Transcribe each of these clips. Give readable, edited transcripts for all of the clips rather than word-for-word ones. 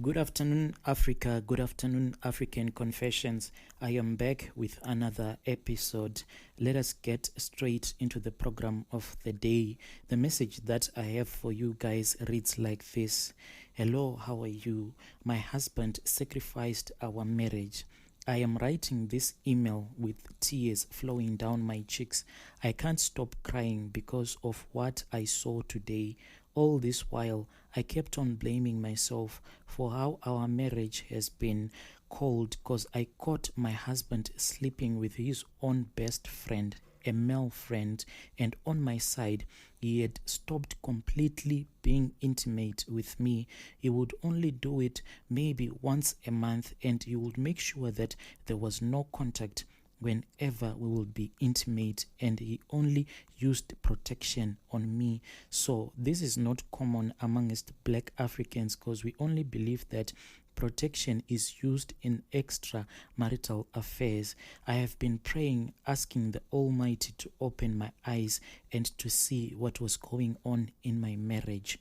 Good afternoon, Africa. Good afternoon, African Confessions. I am back with another episode. Let us get straight into the program of the day. The message that I have for you guys reads like this. Hello, how are you? My husband sacrificed our marriage. I am writing this email with tears flowing down my cheeks. I can't stop crying because of what I saw today. All this while, I kept on blaming myself for how our marriage has been cold because I caught my husband sleeping with his own best friend, a male friend, and on my side, he had stopped completely being intimate with me. He would only do it maybe once a month, and he would make sure that there was no contact whenever we will be intimate, and he only used protection on me. So this is not common amongst Black Africans because we only believe that protection is used in extramarital affairs. I have been praying, asking the Almighty to open my eyes and to see what was going on in my marriage.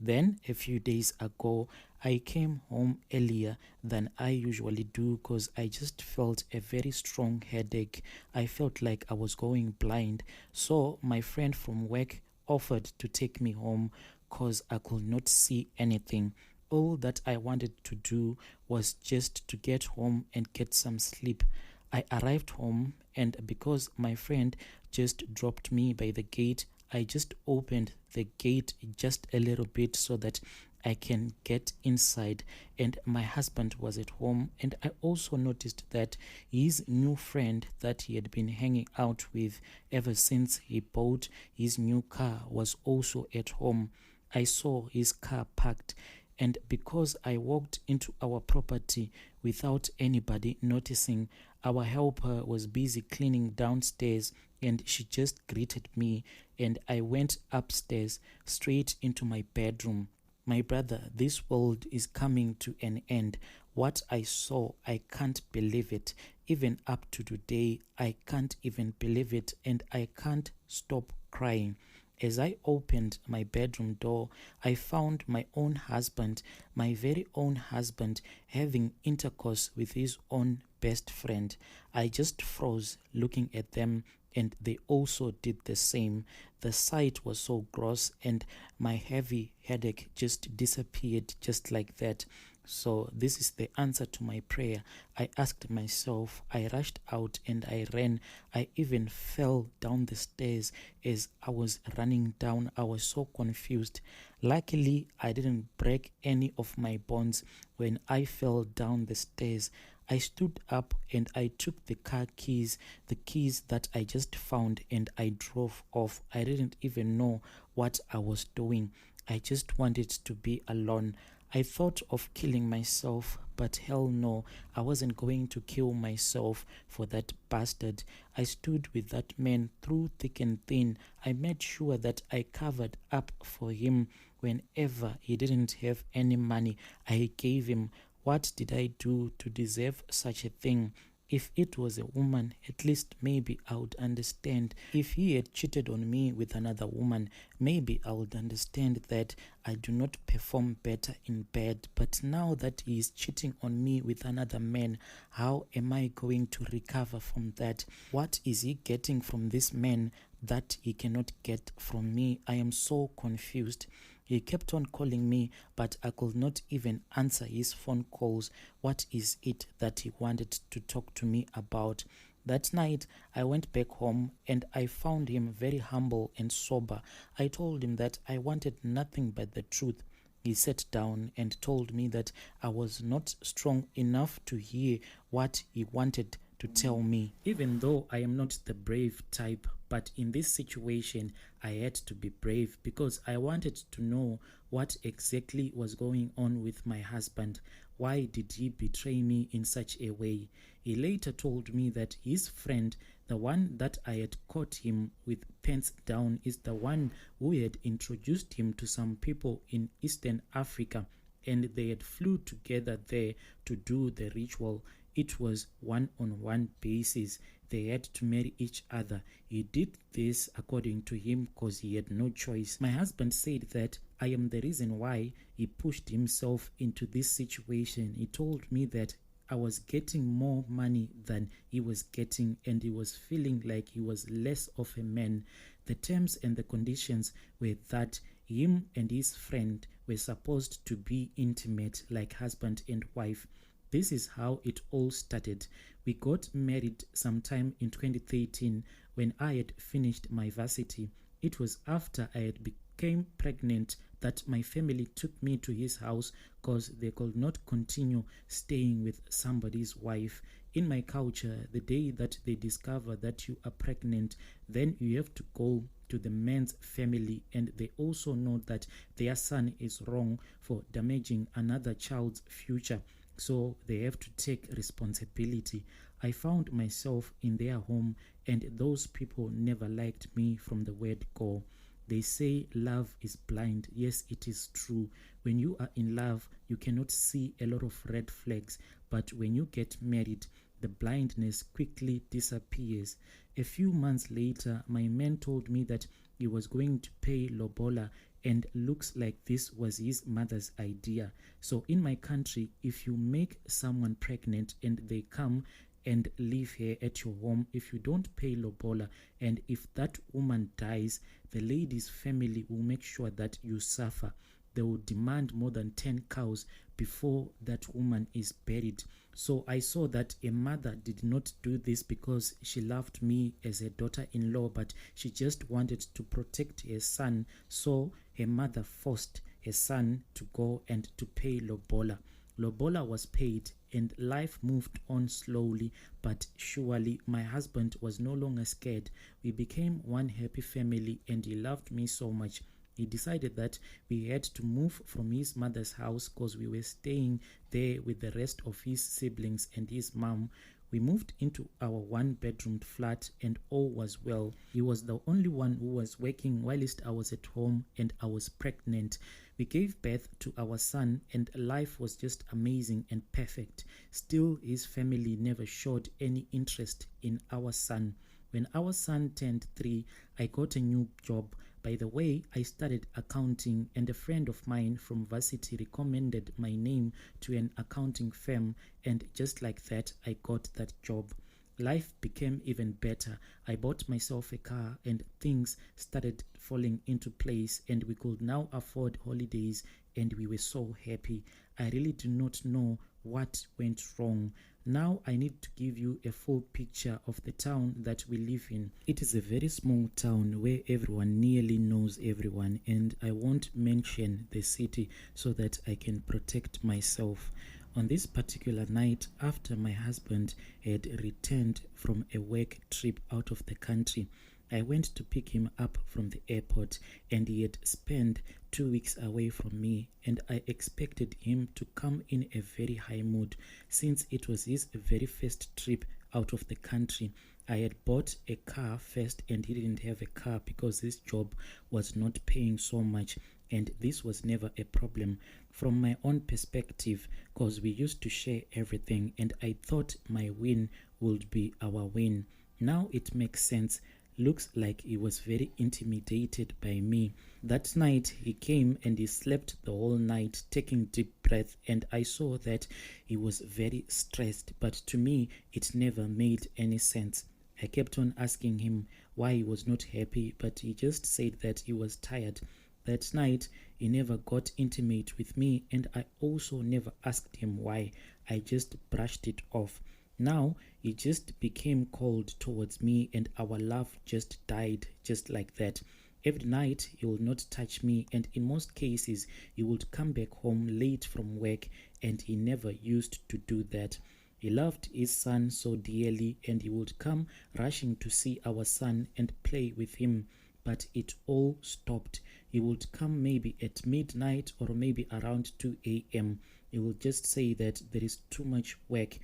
Then, a few days ago, I came home earlier than I usually do because I just felt a very strong headache. I felt like I was going blind. So, my friend from work offered to take me home because I could not see anything. All that I wanted to do was just to get home and get some sleep. I arrived home, and because my friend just dropped me by the gate, I just opened the gate just a little bit so that I can get inside, and my husband was at home. And I also noticed that his new friend that he had been hanging out with ever since he bought his new car was also at home. I saw his car parked, and because I walked into our property without anybody noticing, our helper was busy cleaning downstairs, and she just greeted me, and I went upstairs straight into my bedroom. My brother, this world is coming to an end. What I saw, I can't believe it. Even up to today, I can't even believe it, and I can't stop crying. As I opened my bedroom door, I found my own husband, my very own husband, having intercourse with his own best friend. I just froze looking at them, and they also did the same. The sight was so gross, and my heavy headache just disappeared just like that. So this is the answer to my prayer. I asked myself, I rushed out and I ran. I even fell down the stairs as I was running down. I was so confused. Luckily, I didn't break any of my bones when I fell down the stairs. I stood up and I took the car keys, the keys that I just found, and I drove off. I didn't even know what I was doing. I just wanted to be alone. I thought of killing myself, but hell no, I wasn't going to kill myself for that bastard. I stood with that man through thick and thin. I made sure that I covered up for him whenever he didn't have any money. I gave him. What did I do to deserve such a thing? If it was a woman, at least maybe I would understand. If he had cheated on me with another woman, maybe I would understand that I do not perform better in bed. But now that he is cheating on me with another man, how am I going to recover from that? What is he getting from this man that he cannot get from me? I am so confused. He kept on calling me, but I could not even answer his phone calls. What is it that he wanted to talk to me about? That night, I went back home and I found him very humble and sober. I told him that I wanted nothing but the truth. He sat down and told me that I was not strong enough to hear what he wanted to tell me. Even though I am not the brave type, but in this situation, I had to be brave because I wanted to know what exactly was going on with my husband. Why did he betray me in such a way? He later told me that his friend, the one that I had caught him with pants down, is the one who had introduced him to some people in Eastern Africa, and they had flew together there to do the ritual. It was one-on-one basis. They had to marry each other. He did this according to him because he had no choice. My husband said that I am the reason why he pushed himself into this situation. He told me that I was getting more money than he was getting, and he was feeling like he was less of a man. The terms and the conditions were that him and his friend were supposed to be intimate, like husband and wife. This is how it all started. We got married sometime in 2013 when I had finished my varsity. It was after I had became pregnant that my family took me to his house because they could not continue staying with somebody's wife. In my culture, the day that they discover that you are pregnant, then you have to go to the man's family, and they also know that their son is wrong for damaging another child's future, so they have to take responsibility. I found myself in their home, and those people never liked me from the word go. They say love is blind. Yes, it is true. When you are in love, you cannot see a lot of red flags, but when you get married, the blindness quickly disappears. A few months later, my man told me that he was going to pay lobola, and looks like this was his mother's idea. So in my country, if you make someone pregnant and they come and live here at your home, if you don't pay lobola, and if that woman dies, the lady's family will make sure that you suffer. They will demand more than 10 cows before that woman is buried. So I saw that a mother did not do this because she loved me as a daughter-in-law, but she just wanted to protect her son. So her mother forced her son to go and to pay lobola. Lobola was paid, and life moved on slowly but surely. My husband was no longer scared. We became one happy family, and he loved me so much. He decided that we had to move from his mother's house because we were staying there with the rest of his siblings and his mom. We moved into our one-bedroom flat, and all was well. He was the only one who was working whilst I was at home, and I was pregnant. We gave birth to our son, and life was just amazing and perfect. Still, his family never showed any interest in our son. When our son turned 3, I got a new job. By the way, I studied accounting, and a friend of mine from varsity recommended my name to an accounting firm, and just like that, I got that job. Life became even better. I bought myself a car, and things started falling into place, and we could now afford holidays, and we were so happy. I really do not know what went wrong. Now I need to give you a full picture of the town that we live in. It is a very small town where everyone nearly knows everyone, and I won't mention the city so that I can protect myself. On this particular night, after my husband had returned from a work trip out of the country, I went to pick him up from the airport, and he had spent 2 weeks away from me, and I expected him to come in a very high mood since it was his very first trip out of the country. I had bought a car first, and he didn't have a car because his job was not paying so much, and this was never a problem from my own perspective because we used to share everything, and I thought my win would be our win. Now it makes sense. Looks like he was very intimidated by me. That night he came and he slept the whole night taking deep breath, and I saw that he was very stressed, but to me it never made any sense. I kept on asking him why he was not happy, but he just said that he was tired. That night he never got intimate with me, and I also never asked him why. I just brushed it off. Now he just became cold towards me, and our love just died just like that. Every night he would not touch me, and in most cases he would come back home late from work, and he never used to do that. He loved his son so dearly, and he would come rushing to see our son and play with him, but it all stopped. He would come maybe at midnight or maybe around 2 a.m. He would just say that there is too much work.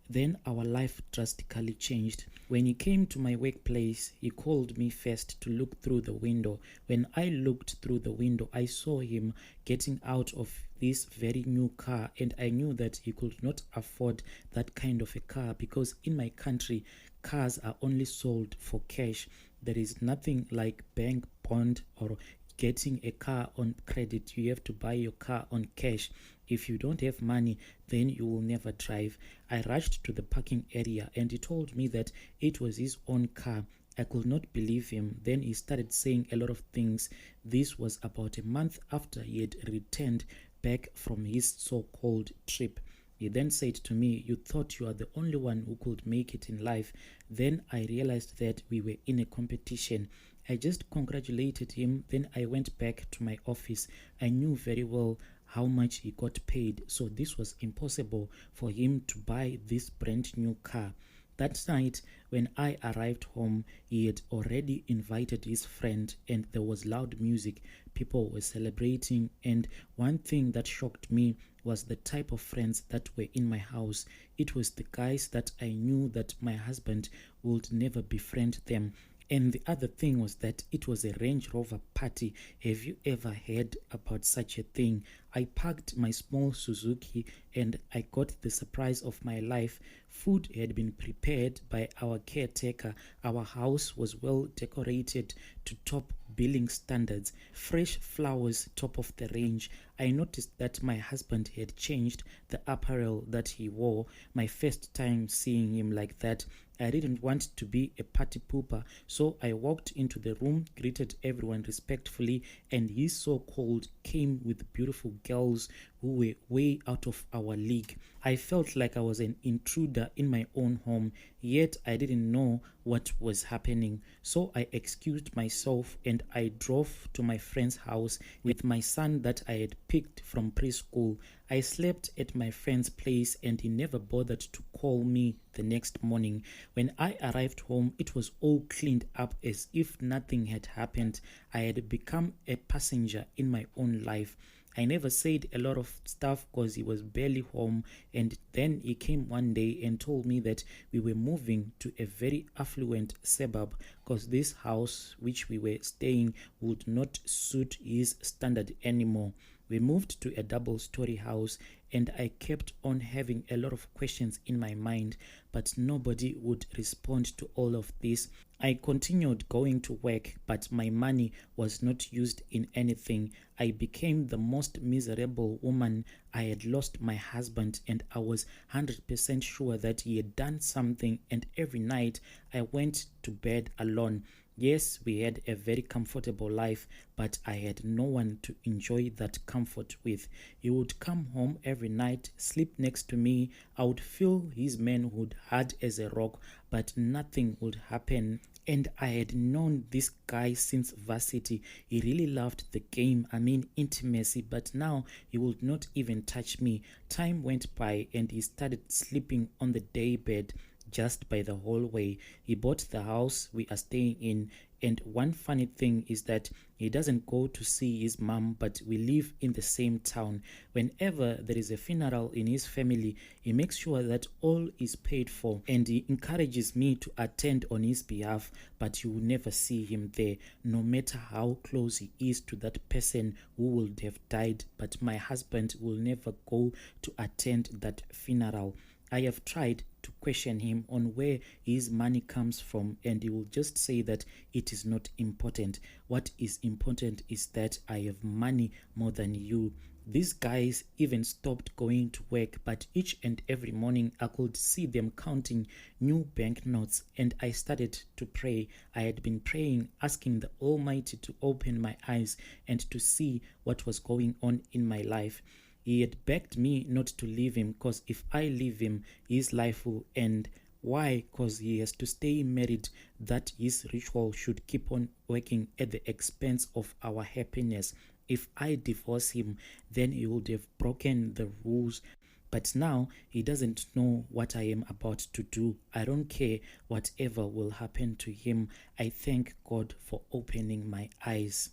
Then our life drastically changed. When he came to my workplace, he called me first to look through the window. When I looked through the window, I saw him getting out of this very new car, and I knew that he could not afford that kind of a car because in my country, cars are only sold for cash. There is nothing like bank bond or getting a car on credit. You have to buy your car on cash. If you don't have money, then you will never drive. I rushed to the parking area and he told me that it was his own car. I could not believe him. Then he started saying a lot of things. This was about a month after he had returned back from his so-called trip. He then said to me, "You thought you are the only one who could make it in life." Then I realized that we were in a competition. I just congratulated him. Then I went back to my office. I knew very well how much he got paid, so this was impossible for him to buy this brand new car. That night, when I arrived home, he had already invited his friend and there was loud music. People were celebrating, and one thing that shocked me was the type of friends that were in my house. It was the guys that I knew that my husband would never befriend them. And the other thing was that it was a Range Rover party. Have you ever heard about such a thing? I parked my small Suzuki and I got the surprise of my life. Food had been prepared by our caretaker. Our house was well decorated to top billing standards. Fresh flowers, top of the range. I noticed that my husband had changed the apparel that he wore. My first time seeing him like that. I didn't want to be a party pooper, so I walked into the room, greeted everyone respectfully, and his so-called came with beautiful girls who were way out of our league. I felt like I was an intruder in my own home, yet I didn't know what was happening. So I excused myself and I drove to my friend's house with my son that I had picked from preschool. I slept at my friend's place and he never bothered to call me the next morning. When I arrived home, it was all cleaned up as if nothing had happened. I had become a passenger in my own life. I never said a lot of stuff because he was barely home, and then he came one day and told me that we were moving to a very affluent suburb because this house which we were staying would not suit his standard anymore. We moved to a double-story house and I kept on having a lot of questions in my mind, but nobody would respond to all of this. I continued going to work, but my money was not used in anything. I became the most miserable woman. I had lost my husband and I was 100% sure that he had done something, and every night I went to bed alone. Yes, we had a very comfortable life, but I had no one to enjoy that comfort with. He would come home every night, sleep next to me. I would feel his manhood hard as a rock, but nothing would happen. And I had known this guy since varsity. He really loved the game, intimacy, but now he would not even touch me. Time went by and he started sleeping on the day bed just by the hallway. He bought the house we are staying in, and one funny thing is that he doesn't go to see his mom, but we live in the same town. Whenever there is a funeral in his family, he makes sure that all is paid for, and he encourages me to attend on his behalf, but you will never see him there, no matter how close he is to that person who would have died. But my husband will never go to attend that funeral. I have tried to question him on where his money comes from, and he will just say that it is not important. What is important is that I have money more than you. These guys even stopped going to work, but each and every morning I could see them counting new banknotes, and I started to pray. I had been praying, asking the Almighty to open my eyes and to see what was going on in my life. He had begged me not to leave him, because if I leave him, his life will end. Why? Because he has to stay married, that his ritual should keep on working at the expense of our happiness. If I divorce him, then he would have broken the rules. But now he doesn't know what I am about to do. I don't care whatever will happen to him. I thank God for opening my eyes.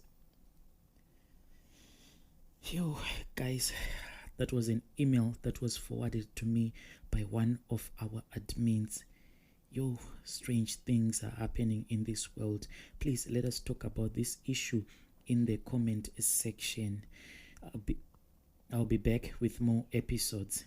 Yo, guys, that was an email that was forwarded to me by one of our admins. Yo, strange things are happening in this world. Please let us talk about this issue in the comment section. I'll be back with more episodes.